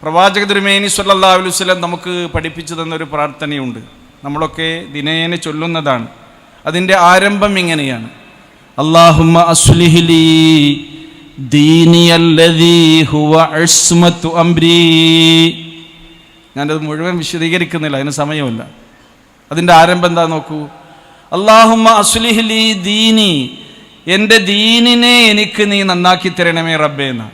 പ്രവാചക തിരുമേനി സ്വല്ലല്ലാഹു അലൈഹി വസല്ലം നമുക്ക് പഠിപ്പിച്ചു തന്നൊരു പ്രാർത്ഥനയുണ്ട്. നമ്മളൊക്കെ ദിനേന ചൊല്ലുന്നതാണ്. അതിൻ്റെ ആരംഭം ഇങ്ങനെയാണ്: അല്ലാഹുമ്മ അസ്ലിഹ് ലീ ദീനിയല്ലദീ ഹുവ ഇസ്മത്തു അംരീ. ഞാനത് മുഴുവൻ വിശദീകരിക്കുന്നില്ല, അതിന് സമയമില്ല. അതിൻ്റെ ആരംഭം എന്താ നോക്കൂ: അല്ലാഹുമ്മ അസ്ലിഹ് ലീ ദീനി, എൻ്റെ ദീനിനെ എനിക്ക് നീ നന്നാക്കി തരണമേ റബ്ബേ എന്ന.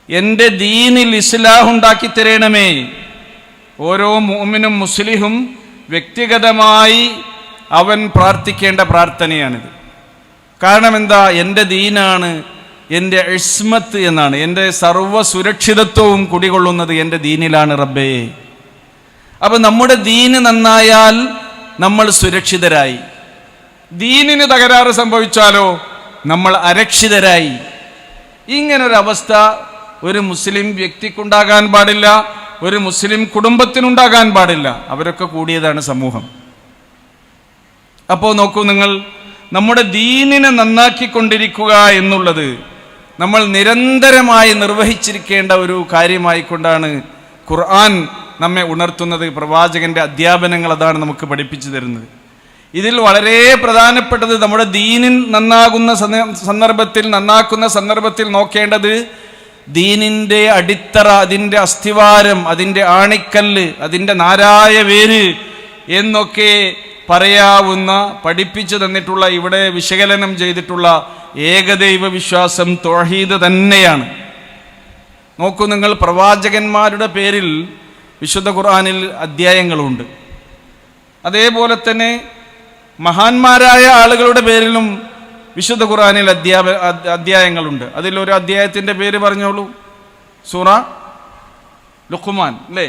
എൻ്റെ ദീനിൽ ഇസ്ലാഹുണ്ടാക്കി തരണമേ. ഓരോ മുഅ്മിനും മുസ്ലിഹും വ്യക്തിഗതമായി അവൻ പ്രാർത്ഥിക്കേണ്ട പ്രാർത്ഥനയാണിത്. കാരണം എന്താ? എൻ്റെ ദീനാണ് എൻ്റെ ഇസ്മത്ത് എന്നാണ്. എൻ്റെ സർവ്വ സുരക്ഷിതത്വവും കുടികൊള്ളുന്നത് എൻ്റെ ദീനിലാണ് റബ്ബേ. അപ്പം നമ്മുടെ ദീന് നന്നായാൽ നമ്മൾ സുരക്ഷിതരായി. ദീനിന് തകരാറ് സംഭവിച്ചാലോ നമ്മൾ അരക്ഷിതരായി. ഇങ്ങനൊരവസ്ഥ ഒരു മുസ്ലിം വ്യക്തിക്കുണ്ടാകാൻ പാടില്ല, ഒരു മുസ്ലിം കുടുംബത്തിനുണ്ടാകാൻ പാടില്ല. അവരൊക്കെ കൂടിയതാണ് സമൂഹം. അപ്പോൾ നോക്കൂ നിങ്ങൾ, നമ്മുടെ ദീനിനെ നന്നാക്കിക്കൊണ്ടിരിക്കുക എന്നുള്ളത് നമ്മൾ നിരന്തരമായി നിർവഹിച്ചിരിക്കേണ്ട ഒരു കാര്യമായിക്കൊണ്ടാണ് ഖുർആൻ നമ്മെ ഉണർത്തുന്നത്. പ്രവാചകന്റെ അധ്യാപനങ്ങൾ അതാണ് നമുക്ക് പഠിപ്പിച്ചു തരുന്നത്. ഇതിൽ വളരെ പ്രധാനപ്പെട്ടത് നമ്മുടെ ദീനിൻ നന്നാക്കുന്ന സന്ദർഭത്തിൽ നോക്കേണ്ടത് ദീനിൻ്റെ അടിത്തറ, അതിൻ്റെ അസ്ഥിവാരം, അതിൻ്റെ ആണിക്കല്ല്, അതിൻ്റെ നാരായ വേര് എന്നൊക്കെ പറയാവുന്ന പഠിപ്പിച്ചു തന്നിട്ടുള്ള, ഇവിടെ വിശകലനം ചെയ്തിട്ടുള്ള ഏകദൈവ വിശ്വാസം തൗഹീദ് തന്നെയാണ്. നോക്കൂ നിങ്ങൾ, പ്രവാചകന്മാരുടെ പേരിൽ വിശുദ്ധ ഖുർആനിൽ അധ്യായങ്ങളുണ്ട്. അതേപോലെ തന്നെ മഹാന്മാരായ ആളുകളുടെ പേരിലും വിശുദ്ധ ഖുർആനിൽ അധ്യായങ്ങളുണ്ട്. അതിലൊരു അധ്യായത്തിൻ്റെ പേര് പറഞ്ഞോളൂ. സൂറ ലുഖ്മാൻ, അല്ലേ?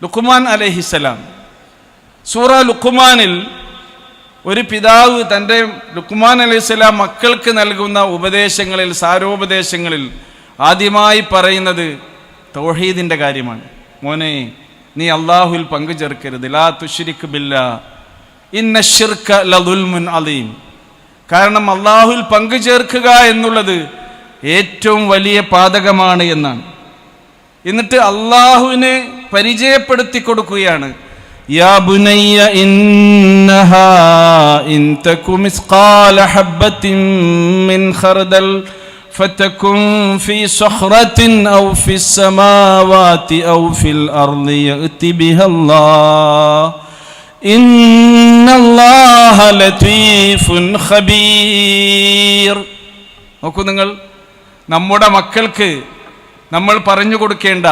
ലുഖ്മാൻ അലൈഹിസ്സലാം. സൂറ ലുഖ്മാനിൽ ഒരു പിതാവ് തൻ്റെ ലുഖ്മാൻ അലൈഹിസ്സലാം മക്കൾക്ക് നൽകുന്ന ഉപദേശങ്ങളിൽ, സാരോപദേശങ്ങളിൽ ആദ്യമായി പറയുന്നത് തൗഹീദിൻ്റെ കാര്യമാണ്. മോനെ, നീ അല്ലാഹുവിൽ പങ്കു ചേർക്കരുത്. ലാ തുശ്രിക് ബില്ലാ ഇന്ന ശിർക ലദുൽമുൻ അലീം. കാരണം അല്ലാഹുവിൽ പങ്കു ചേർക്കുക എന്നുള്ളത് ഏറ്റവും വലിയ പാതകമാണ് എന്നാണ്. എന്നിട്ട് അല്ലാഹുവിനെ പരിചയപ്പെടുത്തി കൊടുക്കുകയാണ്. യാ ബുനയ്യ ഇന്നഹാ ഇൻ തകു മിസ്ഖാല ഹബ്ബത്തിൻ മിൻ ഖർദൽ ഫതകുൻ ഫീ സഖറത്തിൻ ഔ ഫിസ് സമാവാതി ഔ ഫിൽ അർളി യഅതി ബിഹല്ലാഹ് ഇന്നല്ലാഹ ലതീഫുൻ ഖബീർ. നോക്കൂ നിങ്ങൾ, നമ്മുടെ മക്കൾക്ക് നമ്മൾ പറഞ്ഞു കൊടുക്കേണ്ട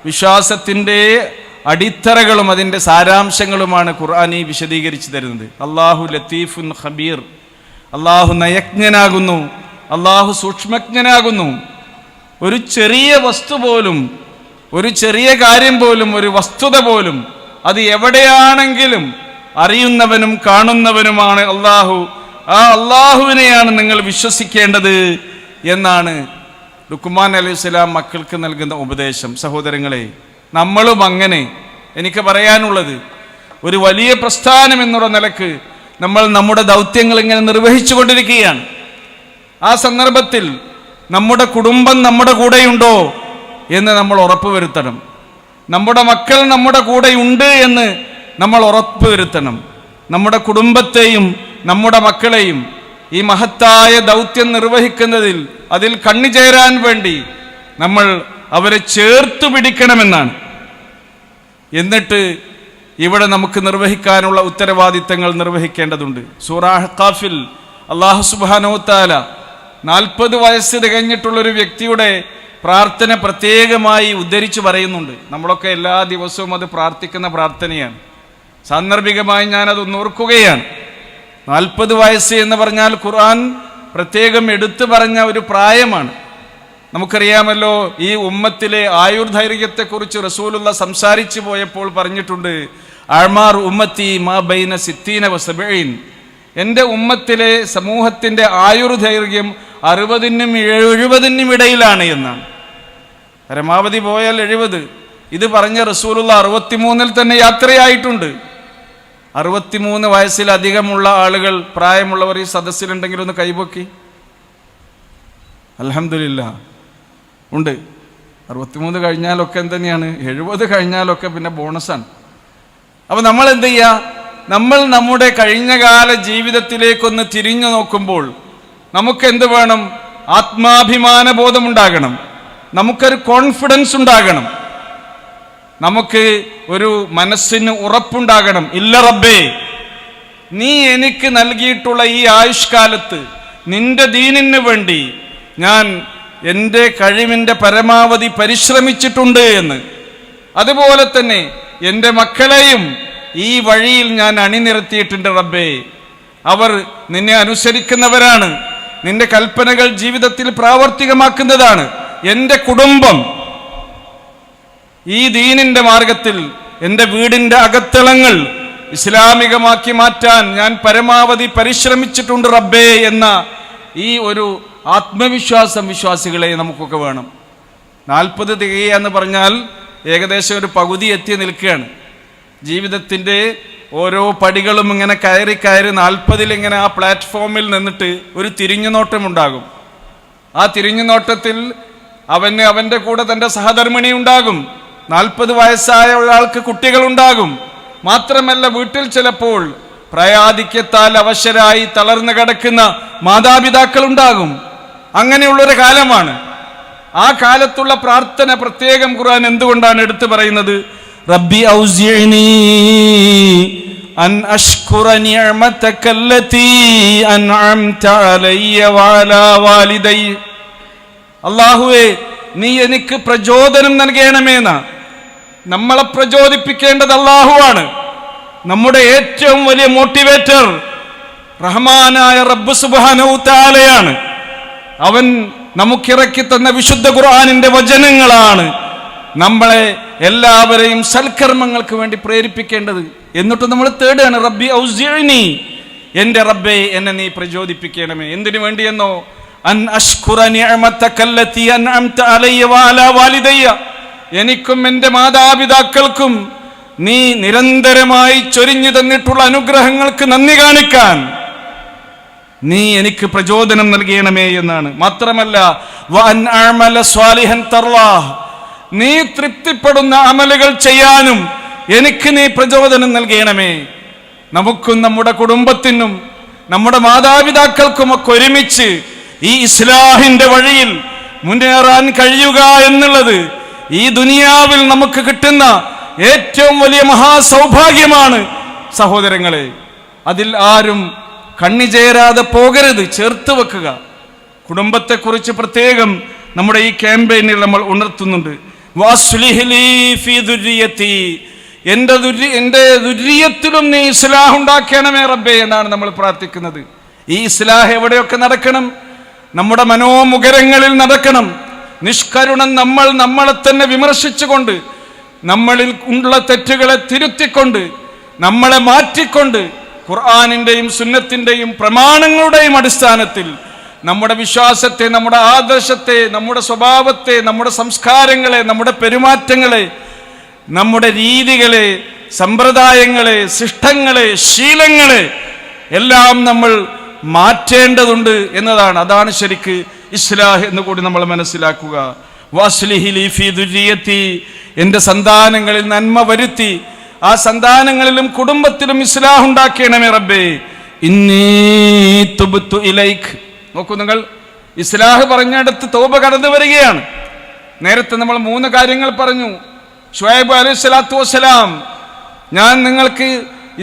വിശ്വാസത്തിൻ്റെ അടിത്തറകളും അതിൻ്റെ സാരാംശങ്ങളുമാണ് ഖുർആൻ ഈ വിശദീകരിച്ചു തരുന്നത്. അല്ലാഹു ലത്തീഫുൻ ഖബീർ. അല്ലാഹു നയജ്ഞനാകുന്നു, അല്ലാഹു സൂക്ഷ്മജ്ഞനാകുന്നു. ഒരു ചെറിയ വസ്തു പോലും, ഒരു ചെറിയ കാര്യം പോലും, ഒരു വസ്തുത പോലും അത് എവിടെയാണെങ്കിലും അറിയുന്നവനും കാണുന്നവനുമാണ് അല്ലാഹു. ആ അല്ലാഹുവിനെയാണ് നിങ്ങൾ വിശ്വസിക്കേണ്ടത് എന്നാണ് ലുഖ്മാൻ അലൈഹിസ്സലാം മക്കൾക്ക് നൽകുന്ന ഉപദേശം. സഹോദരങ്ങളെ, നമ്മളും അങ്ങനെ. എനിക്ക് പറയാനുള്ളത്, ഒരു വലിയ പ്രസ്ഥാനം എന്നുള്ള നിലക്ക് നമ്മൾ നമ്മുടെ ദൗത്യങ്ങൾ ഇങ്ങനെ നിർവഹിച്ചു കൊണ്ടിരിക്കുകയാണ്. ആ സന്ദർഭത്തിൽ നമ്മുടെ കുടുംബം നമ്മുടെ കൂടെയുണ്ടോ എന്ന് നമ്മൾ ഉറപ്പുവരുത്തണം. നമ്മുടെ മക്കൾ നമ്മുടെ കൂടെയുണ്ട് എന്ന് നമ്മൾ ഉറപ്പുവരുത്തണം. നമ്മുടെ കുടുംബത്തെയും നമ്മുടെ മക്കളെയും ഈ മഹത്തായ ദൗത്യം നിർവഹിക്കുന്നതിൽ, അതിൽ കണ്ണിചേരാൻ വേണ്ടി നമ്മൾ അവരെ ചേർത്തു പിടിക്കണമെന്നാണ്. എന്നിട്ട് ഇവിടെ നമുക്ക് നിർവഹിക്കാനുള്ള ഉത്തരവാദിത്തങ്ങൾ നിർവഹിക്കേണ്ടതുണ്ട്. സൂറ അഹ്ഖാഫിൽ അല്ലാഹു സുബ്ഹാനഹു വ തആല 40 വയസ്സ് തികഞ്ഞിട്ടുള്ളൊരു വ്യക്തിയുടെ പ്രാർത്ഥന പ്രത്യേകമായി ഉദ്ധരിച്ചു പറയുന്നുണ്ട്. നമ്മളൊക്കെ എല്ലാ ദിവസവും അത് പ്രാർത്ഥിക്കുന്ന പ്രാർത്ഥനയാണ്. സാന്ദർഭികമായി ഞാനത് ഓർക്കുകയാണ്. 40 വയസ്സ് എന്ന് പറഞ്ഞാൽ ഖുർആൻ പ്രത്യേകം എടുത്തു പറഞ്ഞ ഒരു പ്രായമാണ്. നമുക്കറിയാമല്ലോ, ഈ ഉമ്മത്തിലെ ആയുർദൈർഘ്യത്തെക്കുറിച്ച് റസൂലുള്ള സംസാരിച്ചു പോയപ്പോൾ പറഞ്ഞിട്ടുണ്ട്, അഅ്മാർ ഉമ്മത്തി മാ ബൈന 60 വ 70. എൻ്റെ ഉമ്മത്തിലെ സമൂഹത്തിൻ്റെ ആയുർദൈർഘ്യം 60-നും 70-നും ഇടയിലാണ് എന്നാണ്. പരമാവധി പോയാൽ 70. ഇത് പറഞ്ഞ റസൂലുള്ള 63-ൽ തന്നെ യാത്രയായിട്ടുണ്ട്. 63 വയസ്സിലധികമുള്ള ആളുകൾ, പ്രായമുള്ളവർ ഈ സദസ്സിലുണ്ടെങ്കിൽ ഒന്ന് കൈപൊക്കി. അൽഹംദുലില്ലാ ഉണ്ട്. 63 കഴിഞ്ഞാലൊക്കെ എന്തുതന്നെയാണ്, 70 കഴിഞ്ഞാലൊക്കെ പിന്നെ ബോണസാണ്. അപ്പം നമ്മൾ എന്ത് ചെയ്യുക? നമ്മൾ നമ്മുടെ കഴിഞ്ഞകാല ജീവിതത്തിലേക്കൊന്ന് തിരിഞ്ഞു നോക്കുമ്പോൾ നമുക്ക് എന്ത് വേണം? ആത്മാഭിമാന ബോധമുണ്ടാകണം, നമുക്കൊരു കോൺഫിഡൻസ് ഉണ്ടാകണം, നമുക്ക് ഒരു മനസ്സിന് ഉറപ്പുണ്ടാകണം. ഇല്ല റബ്ബേ, നീ എനിക്ക് നൽകിയിട്ടുള്ള ഈ ആയുഷ്കാലത്ത് നിന്റെ ദീനിന് വേണ്ടി ഞാൻ എൻ്റെ കഴിവിൻ്റെ പരമാവധി പരിശ്രമിച്ചിട്ടുണ്ട് എന്ന്. അതുപോലെ തന്നെ എൻ്റെ മക്കളെയും ഈ വഴിയിൽ ഞാൻ അണിനിരത്തിയിട്ടുണ്ട് റബ്ബേ. അവർ നിന്നെ അനുസരിക്കുന്നവരാണ്, നിന്റെ കൽപ്പനകൾ ജീവിതത്തിൽ പ്രാവർത്തികമാക്കുന്നതാണ്. എൻ്റെ കുടുംബം ഈ ദീനിന്റെ മാർഗത്തിൽ, എൻ്റെ വീടിൻ്റെ അകത്തളങ്ങൾ ഇസ്ലാമികമാക്കി മാറ്റാൻ ഞാൻ പരമാവധി പരിശ്രമിച്ചിട്ടുണ്ട് റബ്ബേ എന്ന ഈ ഒരു ആത്മവിശ്വാസം വിശ്വാസികളെ നമുക്കൊക്കെ വേണം. 40 തികയുക എന്ന് പറഞ്ഞാൽ ഏകദേശം ഒരു പകുതി എത്തി നിൽക്കുകയാണ്. ജീവിതത്തിൻ്റെ ഓരോ പടികളും ഇങ്ങനെ കയറി 40 ഇങ്ങനെ ആ പ്ലാറ്റ്ഫോമിൽ നിന്നിട്ട് ഒരു തിരിഞ്ഞുനോട്ടമുണ്ടാകും. ആ തിരിഞ്ഞുനോട്ടത്തിൽ അവൻ്റെ കൂടെ തൻ്റെ സഹധർമ്മിണി ഉണ്ടാകും. 40 വയസ്സായ ഒരാൾക്ക് കുട്ടികളുണ്ടാകും. മാത്രമല്ല വീട്ടിൽ ചിലപ്പോൾ പ്രായാധിക്യത്താൽ അവശരായി തളർന്നു കിടക്കുന്ന മാതാപിതാക്കൾ ഉണ്ടാകും. അങ്ങനെയുള്ളൊരു കാലമാണ്. ആ കാലത്തുള്ള പ്രാർത്ഥന പ്രത്യേകം ഖുർആൻ എന്തുകൊണ്ടാണ് എടുത്തു പറയുന്നത്? റബ്ബി ഔസിഅനി അൻ അഷ്കുറ നിഅമതകല്ലതി അൻഅംത അലയ്യ വഅലാ വാലിദൈ. അല്ലാഹുവേ, നീ എനിക്ക് പ്രചോദനം നൽകണമേന്ന. നമ്മളെ പ്രചോദിപ്പിക്കേണ്ടത് അല്ലാഹുവാണ്. നമ്മുടെ ഏറ്റവും വലിയ മോട്ടിവേറ്റർ റഹ്മാനായ റബ്ബ് സുബ്ഹാനഹു തആലയാണ്. അവൻ നമുക്കിറക്കി തന്ന വിശുദ്ധ ഖുർആനിന്റെ വചനങ്ങളാണ് നമ്മളെ എല്ലാവരെയും സൽക്കർമ്മങ്ങൾക്ക് വേണ്ടി പ്രേരിപ്പിക്കേണ്ടത്. എന്നിട്ട് നമ്മൾ തേടുകയാണ് റബ്ബി ഔസിഅനി, എൻ്റെ റബ്ബേ എന്നെ നീ പ്രചോദിപ്പിക്കണമേ. എന്തിനു വേണ്ടിയെന്നോ? അൻ അഷ്കുറ നിഅമതകല്ലതി അൻഅംത അലയ്യ വഅലാ വാലിദയ്യ, എനിക്കും എൻ്റെ മാതാപിതാക്കൾക്കും നീ നിരന്തരമായി ചൊരിഞ്ഞു തന്നിട്ടുള്ള അനുഗ്രഹങ്ങൾക്ക് നന്ദി കാണിക്കാൻ നീ എനിക്ക് പ്രചോദനം നൽകണമേ എന്നാണ്. മാത്രമല്ല വഅൻ അഅമല സ്വാലിഹൻ തർലാഹ്, നീ തൃപ്തിപ്പെടുന്ന അമലുകൾ ചെയ്യാനും എനിക്ക് നീ പ്രചോദനം നൽകണമേ. നമുക്കും നമ്മുടെ കുടുംബത്തിനും നമ്മുടെ മാതാപിതാക്കൾക്കുമൊക്കെ ഒരുമിച്ച് ഈ ഇസ്ലാഹിന്റെ വഴിയിൽ മുന്നേറാൻ കഴിയുക എന്നുള്ളത് ഈ ദുനിയാവിൽ നമുക്ക് കിട്ടുന്ന ഏറ്റവും വലിയ മഹാസൗഭാഗ്യമാണ് സഹോദരങ്ങളെ. അതിൽ ആരും കണ്ണിചേരാതെ പോകരുത്, ചേർത്ത് വെക്കുക. കുടുംബത്തെക്കുറിച്ച് പ്രത്യേകം നമ്മുടെ ഈ ക്യാമ്പയിനിൽ നമ്മൾ ഉണർത്തുന്നുണ്ട്. എൻ്റെ ദുര്യത്തിലും നീ ഇസ്ലാഹ് ഉണ്ടാക്കണമേ റബ്ബേ എന്നാണ് നമ്മൾ പ്രാർത്ഥിക്കുന്നത്. ഈ ഇസ്ലാഹ് എവിടെയൊക്കെ നടക്കണം? നമ്മുടെ മനോമുഖരങ്ങളിൽ നടക്കണം. നിഷ്കരുണം നമ്മളെ തന്നെ വിമർശിച്ചുകൊണ്ട്, നമ്മളിൽ ഉള്ള തെറ്റുകളെ തിരുത്തിക്കൊണ്ട്, നമ്മളെ മാറ്റിക്കൊണ്ട് ഖുർആനിന്റെയും സുന്നത്തിന്റെയും പ്രമാണങ്ങളുടെയും അടിസ്ഥാനത്തിൽ നമ്മുടെ വിശ്വാസത്തെ, നമ്മുടെ ആദർശത്തെ, നമ്മുടെ സ്വഭാവത്തെ, നമ്മുടെ സംസ്കാരങ്ങളെ, നമ്മുടെ പെരുമാറ്റങ്ങളെ, നമ്മുടെ രീതികളെ, സമ്പ്രദായങ്ങളെ, ശിഷ്ടങ്ങളെ, ശീലങ്ങളെ എല്ലാം നമ്മൾ മാറ്റേണ്ടതുണ്ട് എന്നതാണ്. അതാണ് ശരിക്ക് ഇസ്ലാഹ് എന്ന് കൂടി നമ്മൾ മനസ്സിലാക്കുക. വസ്ലിഹി ഫീ ദുരിയത്തി, എൻ്റെ സന്താനങ്ങളിൽ നന്മ വരുത്തി ആ സന്താനങ്ങളിലും കുടുംബത്തിലും ഇസ്ലാഹ് ഉണ്ടാക്കണമേ റബ്ബേ. ഇന്നി തുബ്തു ഇലൈക്. നോക്കൂ നിങ്ങൾ, ഇസ്ലാഹ് പറഞ്ഞിടത്ത് തൗബ കടന്നു വരികയാണ്. നേരത്തെ നമ്മൾ 3 കാര്യങ്ങൾ പറഞ്ഞു. ശുഐബ് അലൈഹിസ്സലാത്തു വസ്സലാം ഞാൻ നിങ്ങൾക്ക്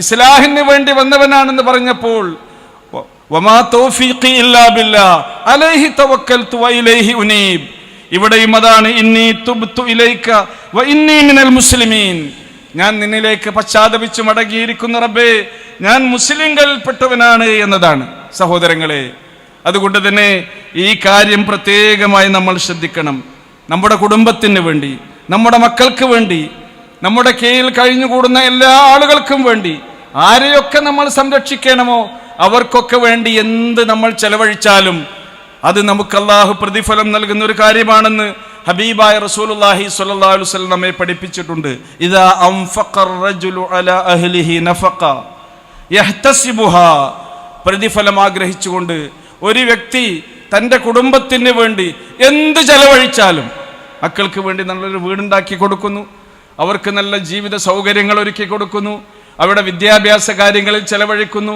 ഇസ്ലാഹിന് വേണ്ടി വന്നവനാണെന്ന് പറഞ്ഞപ്പോൾ വമാ തൗഫീഖി ഇല്ലാ ബില്ലാഹ് അലൈഹി തവക്കൽതു വഇലൈഹി ഉനീബ്. ഇവിടെയും അതാണ് ഇന്നി തുബ്തു ഇലൈക വ ഇന്നി മിനൽ മുസ്ലിമീൻ. ഞാൻ നിന്നിലേക്ക് പശ്ചാത്തപിച്ച് മടങ്ങിയിരിക്കുന്ന റബ്ബേ, ഞാൻ മുസ്ലിംകളിൽപ്പെട്ടവനാണ് എന്നതാണ്. സഹോദരങ്ങളെ, അതുകൊണ്ട് തന്നെ ഈ കാര്യം പ്രത്യേകമായി നമ്മൾ ശ്രദ്ധിക്കണം. നമ്മുടെ കുടുംബത്തിന് വേണ്ടി, നമ്മുടെ മക്കൾക്ക് വേണ്ടി, നമ്മുടെ കീഴിൽ കഴിഞ്ഞുകൂടുന്ന എല്ലാ ആളുകൾക്കും വേണ്ടി ആരെയൊക്കെ നമ്മൾ സംരക്ഷിക്കണമോ അവർക്കൊക്കെ വേണ്ടി എന്ത് നമ്മൾ ചെലവഴിച്ചാലും അത് നമുക്ക് അല്ലാഹു പ്രതിഫലം നൽകുന്ന ഒരു കാര്യമാണെന്ന് ഹബീബായ റസൂലുള്ളാഹി സ്വല്ലല്ലാഹു അലൈഹി വസല്ലം നമ്മെ പഠിപ്പിച്ചിട്ടുണ്ട്. ഇദാ അൻഫഖർ റജുലു അലാ അഹ്ലിഹി നഫഖ യഹ്തസിബുഹാ, പ്രതിഫലം ആഗ്രഹിച്ചുകൊണ്ട് ഒരു വ്യക്തി തൻ്റെ കുടുംബത്തിന് വേണ്ടി എന്ത് ചെലവഴിച്ചാലും, മക്കൾക്ക് വേണ്ടി നല്ലൊരു വീടുണ്ടാക്കി കൊടുക്കുന്നു, അവർക്ക് നല്ല ജീവിത സൗകര്യങ്ങൾ ഒരുക്കി കൊടുക്കുന്നു, അവിടെ വിദ്യാഭ്യാസ കാര്യങ്ങളിൽ ചെലവഴിക്കുന്നു,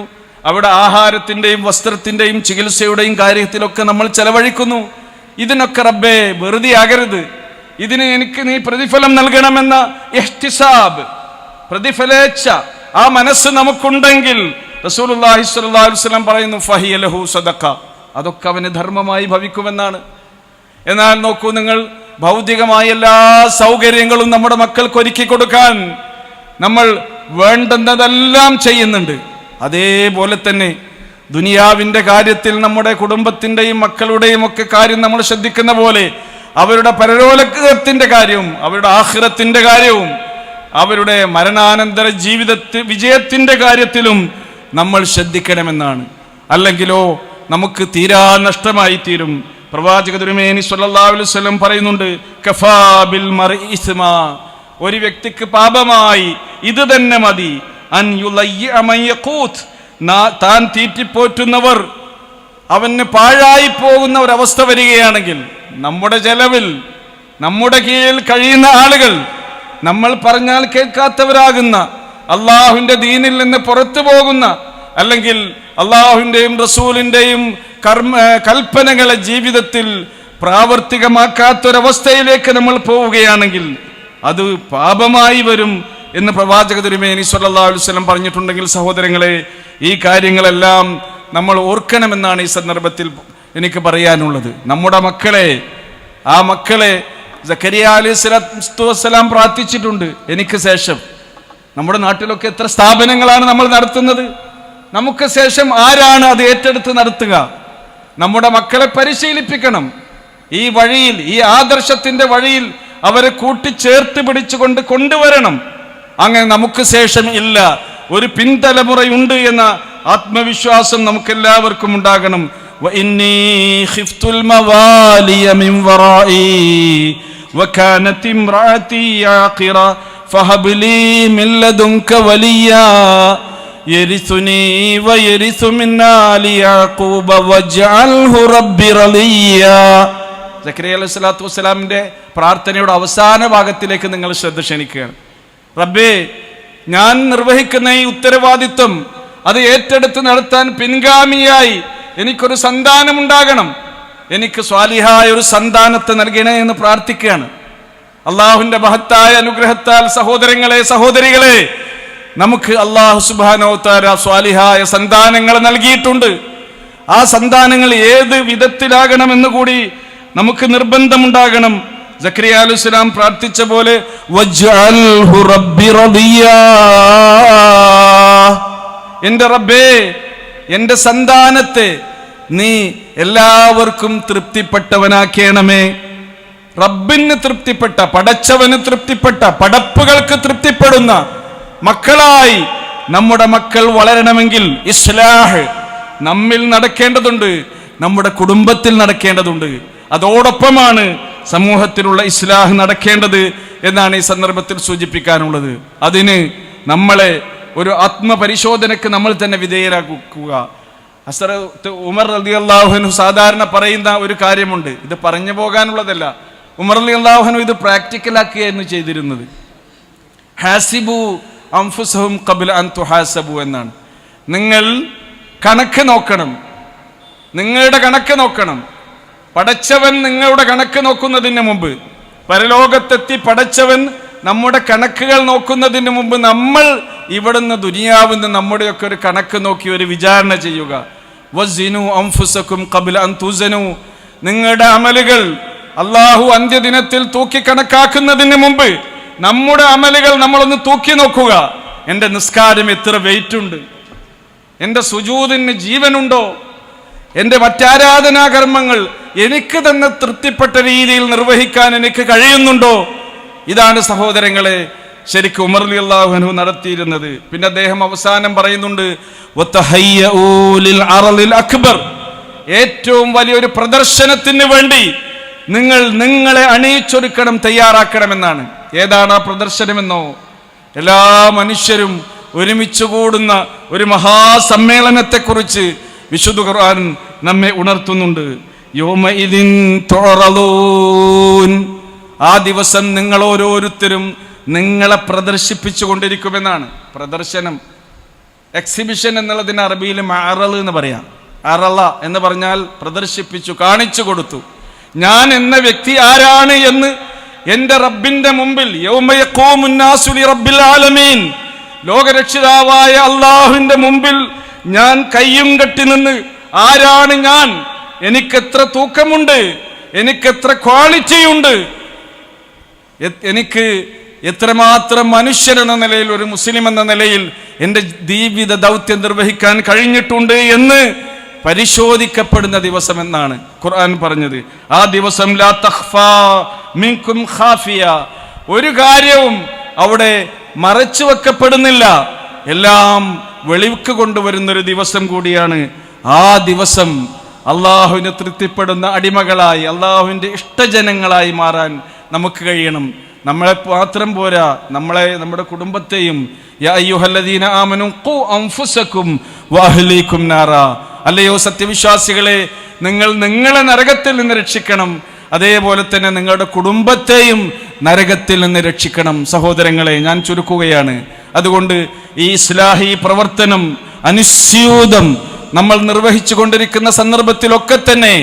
അവിടെ ആഹാരത്തിൻ്റെയും വസ്ത്രത്തിൻ്റെയും ചികിത്സയുടെയും കാര്യത്തിലൊക്കെ നമ്മൾ ചെലവഴിക്കുന്നു. ഇതിനൊക്കെ റബ്ബേ വെറുതെ ആകരുത്, ഇതിന് എനിക്ക് നീ പ്രതിഫലം നൽകണമെന്ന ഇഹ്തിസാബ്, പ്രതിഫലേച്ഛ ആ മനസ്സ് നമുക്കുണ്ടെങ്കിൽ റസൂലുള്ളാഹി സ്വല്ലല്ലാഹു അലൈഹി വസല്ലം പറയുന്നു ഫഹിയ ലഹു സദഖ, അതൊക്കെ അവന് ധർമ്മമായി ഭവിക്കുമെന്നാണ്. എന്നാൽ നോക്കൂ നിങ്ങൾ, ഭൗതികമായ എല്ലാ സൗകര്യങ്ങളും നമ്മുടെ മക്കൾക്ക് ഒരുക്കി കൊടുക്കാൻ നമ്മൾ വേണ്ടുന്നതെല്ലാം ചെയ്യുന്നുണ്ട്. അതേപോലെ തന്നെ ദുനിയാവിൻ്റെ കാര്യത്തിൽ നമ്മുടെ കുടുംബത്തിൻ്റെയും മക്കളുടെയും ഒക്കെ കാര്യം നമ്മൾ ശ്രദ്ധിക്കുന്ന പോലെ അവരുടെ പരലോകത്തിന്റെ കാര്യവും അവരുടെ ആഖിറത്തിന്റെ കാര്യവും അവരുടെ മരണാനന്തര വിജയത്തിന്റെ കാര്യത്തിലും നമ്മൾ ശ്രദ്ധിക്കണമെന്നാണ്. അല്ലെങ്കിലോ നമുക്ക് തീരാ നഷ്ടമായി തീരും. പ്രവാചക തിരുമേനി സ്വല്ലല്ലാഹു അലൈഹി വസല്ലം പറയുന്നുണ്ട്, കഫാ ബിൽ മർഇ ഇസ്മാ, ഒരു വ്യക്തിക്ക് പാപമായി ഇത് തന്നെ മതി, അൻ യുളയ്യ മൻ യഖൂത്, താൻ തീറ്റിപ്പോറ്റുന്നവർ അവന് പാഴായി പോകുന്ന ഒരവസ്ഥ വരികയാണെങ്കിൽ, നമ്മുടെ ചെലവിൽ നമ്മുടെ കീഴിൽ കഴിയുന്ന ആളുകൾ നമ്മൾ പറഞ്ഞാൽ കേൾക്കാത്തവരാകുന്ന, അള്ളാഹുവിൻ്റെ ദീനിൽ നിന്ന് പുറത്തു പോകുന്ന, അല്ലെങ്കിൽ അള്ളാഹുവിൻ്റെയും റസൂലിൻ്റെയും കൽപ്പനകളെ ജീവിതത്തിൽ പ്രാവർത്തികമാക്കാത്തൊരവസ്ഥയിലേക്ക് നമ്മൾ പോവുകയാണെങ്കിൽ അത് പാപമായി വരും എന്ന് പ്രവാചക തിരുമേനി സ്വല്ലല്ലാഹു അലൈഹി വസല്ലം പറഞ്ഞിട്ടുണ്ടെങ്കിൽ സഹോദരങ്ങളെ, ഈ കാര്യങ്ങളെല്ലാം നമ്മൾ ഓർക്കണമെന്നാണ് ഈ സന്ദർഭത്തിൽ എനിക്ക് പറയാനുള്ളത്. നമ്മുടെ മക്കളെ, ആ മക്കളെ സക്കരിയ അലൈഹിസ്സലാത്തു വസ്സലാം പ്രാർത്ഥിച്ചിട്ടുണ്ട്, എനിക്ക് ശേഷം. നമ്മുടെ നാട്ടിലൊക്കെ എത്ര സ്ഥാപനങ്ങളാണ് നമ്മൾ നടത്തുന്നത്, നമുക്ക് ശേഷം ആരാണ് അത് ഏറ്റെടുത്ത് നടത്തുക? നമ്മുടെ മക്കളെ പരിശീലിപ്പിക്കണം ഈ വഴിയിൽ, ഈ ആദർശത്തിന്റെ വഴിയിൽ അവരെ കൂട്ടിച്ചേർത്ത് പിടിച്ചുകൊണ്ട് കൊണ്ടുവരണം. അങ്ങനെ നമുക്ക് ശേഷം ഇല്ല, ഒരു പിൻതലമുറയുണ്ട് എന്ന ആത്മവിശ്വാസം നമുക്കെല്ലാവർക്കും ഉണ്ടാകണം. وإني خفت الموالي من ورائي وكانت امرأتي عاقرا فهب لي من لدنك وليا يرثني ويرث من آل يعقوب واجعله ربي رضيا. സക്കരിയ അലൈഹിസ്സലാത്തു വസ്സലാമിന്റെ പ്രാർത്ഥനയുടെ അവസാന ഭാഗത്തിലേക്ക് നിങ്ങൾ ശ്രദ്ധ ക്ഷണിക്കുകയാണ്. റബ്ബേ, ഞാൻ നിർവഹിക്കുന്ന ഈ ഉത്തരവാദിത്വം അത് ഏറ്റെടുത്ത് നടത്താൻ പിൻഗാമിയായി എനിക്കൊരു സന്താനമുണ്ടാകണം, എനിക്ക് സ്വാലിഹായ ഒരു സന്താനത്തെ നൽകണേ എന്ന് പ്രാർത്ഥിക്കുകയാണ്. അള്ളാഹുവിന്റെ മഹത്തായ അനുഗ്രഹത്താൽ സഹോദരങ്ങളെ, സഹോദരികളെ, നമുക്ക് അള്ളാഹു സുബ്ഹാനഹു വ തആല സ്വാലിഹായ സന്താനങ്ങൾ നൽകിയിട്ടുണ്ട്. ആ സന്താനങ്ങൾ ഏത് വിധത്തിലാകണമെന്ന് കൂടി നമുക്ക് നിർബന്ധമുണ്ടാകണം. സക്കരിയ അലൈഹിസ്സലാം പ്രാർത്ഥിച്ച പോലെ വജ്അൽഹു റബ്ബി റദിയാ, എൻ്റെ റബ്ബേ, എൻ്റെ സന്താനത്തെ നീ എല്ലാവർക്കും തൃപ്തിപ്പെട്ടവനാക്കണമേ. റബ്ബിന് തൃപ്തിപ്പെട്ട, പടച്ചവന് തൃപ്തിപ്പെട്ട, പടപ്പുകൾക്ക് തൃപ്തിപ്പെടുന്ന മക്കളായി നമ്മുടെ മക്കൾ വളരണമെങ്കിൽ ഇസ്ലാഹ് നമ്മിൽ നടക്കേണ്ടതുണ്ട്, നമ്മുടെ കുടുംബത്തിൽ നടക്കേണ്ടതുണ്ട്. അതോടൊപ്പമാണ് സമൂഹത്തിലുള്ള ഇസ്ലാഹ് നടക്കേണ്ടത് എന്നാണ് ഈ സന്ദർഭത്തിൽ സൂചിപ്പിക്കാനുള്ളത്. അതിന് നമ്മളെ ഒരു ആത്മപരിശോധനയ്ക്ക് നമ്മൾ തന്നെ വിധേയരാക്കുക. ഹസ്രത്ത് ഉമർ റളിയല്ലാഹു അൻഹു സാധാരണ പറയുന്ന ഒരു കാര്യമുണ്ട്, ഇത് പറഞ്ഞു പോകാനുള്ളതല്ല. ഉമർ റളിയല്ലാഹു അൻഹു ഇത് പ്രാക്ടിക്കലാക്കുകയായിരുന്നു ചെയ്തിരുന്നത്. ഹാസിബു അൻഫുസഹും ഖബ്ല അൻ തുഹാസബു എന്നാണ്. നിങ്ങൾ കണക്ക് നോക്കണം, നിങ്ങളുടെ കണക്ക് നോക്കണം. പടച്ചവൻ നിങ്ങളുടെ കണക്ക് നോക്കുന്നതിന് മുമ്പ്, പരലോകത്തെത്തി പടച്ചവൻ നമ്മുടെ കണക്കുകൾ നോക്കുന്നതിന് മുമ്പ് നമ്മൾ ഇവിടുന്ന് ദുനിയാവിന്ന് നമ്മുടെയൊക്കെ ഒരു കണക്ക് നോക്കി ഒരു വിചാരണ ചെയ്യുക. വസിനു അൻഫുസകും ഖബ്ല അൻ തുസനു, നിങ്ങളുടെ അമലുകൾ അല്ലാഹു അന്ത്യദിനത്തിൽ തൂക്കി കണക്കാക്കുന്നതിന് മുമ്പ് നമ്മുടെ അമലുകൾ നമ്മളൊന്ന് തൂക്കി നോക്കുക. എൻ്റെ നിസ്കാരം എത്ര വെയിറ്റ് ഉണ്ട്, എൻ്റെ സുജൂദിന് ജീവനുണ്ടോ, എൻ്റെ മറ്റാരാധനാ കർമ്മങ്ങൾ എനിക്ക് തന്നെ തൃപ്തിപ്പെട്ട രീതിയിൽ നിർവഹിക്കാൻ എനിക്ക് കഴിയുന്നുണ്ടോ? ഇതാണ് സഹോദരങ്ങളെ ശരിക്കും ഉമർ റളിയല്ലാഹു അൻഹു നടത്തിയിരുന്നത്. പിന്നെ അദ്ദേഹം അവസാനം പറയുന്നുണ്ട്, വതഹയ്യഊ ലിൽ അർളിൽ അക്ബർ, ഏറ്റവും വലിയൊരു പ്രദർശനത്തിന് വേണ്ടി നിങ്ങൾ നിങ്ങളെ അണിയിച്ചൊരുക്കണം, തയ്യാറാക്കണമെന്നാണ്. ഏതാണ് ആ പ്രദർശനമെന്നോ? എല്ലാ മനുഷ്യരും ഒരുമിച്ച് കൂടുന്ന ഒരു മഹാസമ്മേളനത്തെക്കുറിച്ച് വിശുദ്ധ ഖുർആൻ നമ്മെ ഉണർത്തുന്നുണ്ട്. യൗമഇദിൻ തുറലൂൻ, ആ ദിവസം നിങ്ങൾ ഓരോരുത്തരും നിങ്ങളെ പ്രദർശിപ്പിച്ചു കൊണ്ടിരിക്കുമെന്നാണ്. പ്രദർശനം, എക്സിബിഷൻ എന്നുള്ളതിന് അറബിയിൽ മഅറള് എന്ന് പറയാം. അറള എന്ന് പറഞ്ഞാൽ പ്രദർശിപ്പിച്ചു, കാണിച്ചു കൊടുത്തു. ഞാൻ എന്ന വ്യക്തി ആരാണ് എന്ന് എന്റെ റബ്ബിന്റെ മുമ്പിൽ, യൗമ യഖൂമുൻ നാസു ലിറബ്ബിൽ ആലമീൻ, ലോകരക്ഷിതാവായ അല്ലാഹുവിന്റെ മുമ്പിൽ ഞാൻ കയ്യും കെട്ടി നിന്ന് ആരാണ് ഞാൻ, എനിക്കെത്ര തൂക്കമുണ്ട്, എനിക്കെത്ര ക്വാളിറ്റിയുണ്ട്, എനിക്ക് എത്രമാത്രം മനുഷ്യനെന്ന നിലയിൽ, ഒരു മുസ്ലിം എന്ന നിലയിൽ എൻ്റെ ജീവിത ദൗത്യം നിർവഹിക്കാൻ കഴിഞ്ഞിട്ടുണ്ട് എന്ന് പരിശോധിക്കപ്പെടുന്ന ദിവസം എന്നാണ് ഖുർആൻ പറഞ്ഞത്. ആ ദിവസം ലാ തഖ്ഫാ മിൻകും ഖാഫിയ, ഒരു കാര്യവും അവിടെ മറച്ചു വെക്കപ്പെടുന്നില്ല, എല്ലാം വെളിക്ക് കൊണ്ടുവരുന്നൊരു ദിവസം കൂടിയാണ്. ആ ദിവസം അള്ളാഹുവിനെ തൃപ്തിപ്പെടുന്ന അടിമകളായി, അള്ളാഹുവിൻ്റെ ഇഷ്ടജനങ്ങളായി മാറാൻ നമുക്ക് കഴിയണം. നമ്മളെ മാത്രം പോരാ, നമ്മുടെ കുടുംബത്തെയും, യാ അയ്യുഹല്ലദീന ആമനൂ ഖൂ അൻഫുസകും വഅഹ്ലീകും നാറാ, അല്ലയോ സത്യവിശ്വാസികളെ, നിങ്ങളെ നരകത്തിൽ നിന്ന് രക്ഷിക്കണം, അതേപോലെ തന്നെ നിങ്ങളുടെ കുടുംബത്തെയും നരകത്തിൽ നിന്ന് രക്ഷിക്കണം. സഹോദരങ്ങളെ, ഞാൻ ചുരുക്കുകയാണ്. അതുകൊണ്ട് ഈ ഇസ്ലാഹി പ്രവർത്തനം അനുസ്യൂതം നമ്മൾ നിർവഹിച്ചു കൊണ്ടിരിക്കുന്ന സന്ദർഭത്തിലൊക്കെ തന്നെ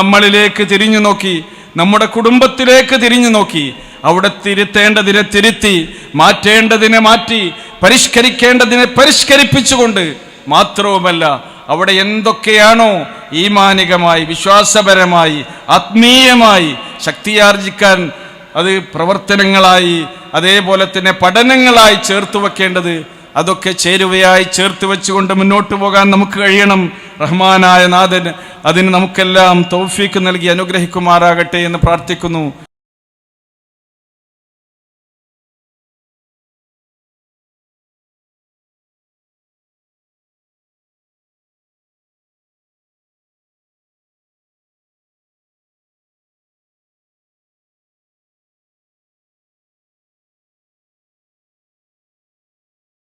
നമ്മളിലേക്ക് തിരിഞ്ഞു നോക്കി, നമ്മുടെ കുടുംബത്തിലേക്ക് തിരിഞ്ഞു നോക്കി, അവിടെ തിരുത്തേണ്ടതിനെ തിരുത്തി, മാറ്റേണ്ടതിനെ മാറ്റി, പരിഷ്കരിക്കേണ്ടതിനെ പരിഷ്കരിപ്പിച്ചുകൊണ്ട് മാത്രവുമല്ല, അവിടെ എന്തൊക്കെയാണോ ഈമാനികമായി, വിശ്വാസപരമായി, ആത്മീയമായി ശക്തിയാർജിക്കാൻ അത് പ്രവർത്തനങ്ങളായി, അതേപോലെ തന്നെ പഠനങ്ങളായി ചേർത്ത് വെക്കേണ്ടത്, അതൊക്കെ ചേരുവയായി ചേർത്ത് വെച്ചുകൊണ്ട് മുന്നോട്ട് പോകാൻ നമുക്ക് കഴിയണം. റഹ്മാനായ നാഥൻ അതിന് നമുക്കെല്ലാം തൗഫീക്ക് നൽകി അനുഗ്രഹിക്കുമാറാകട്ടെ എന്ന് പ്രാർത്ഥിക്കുന്നു.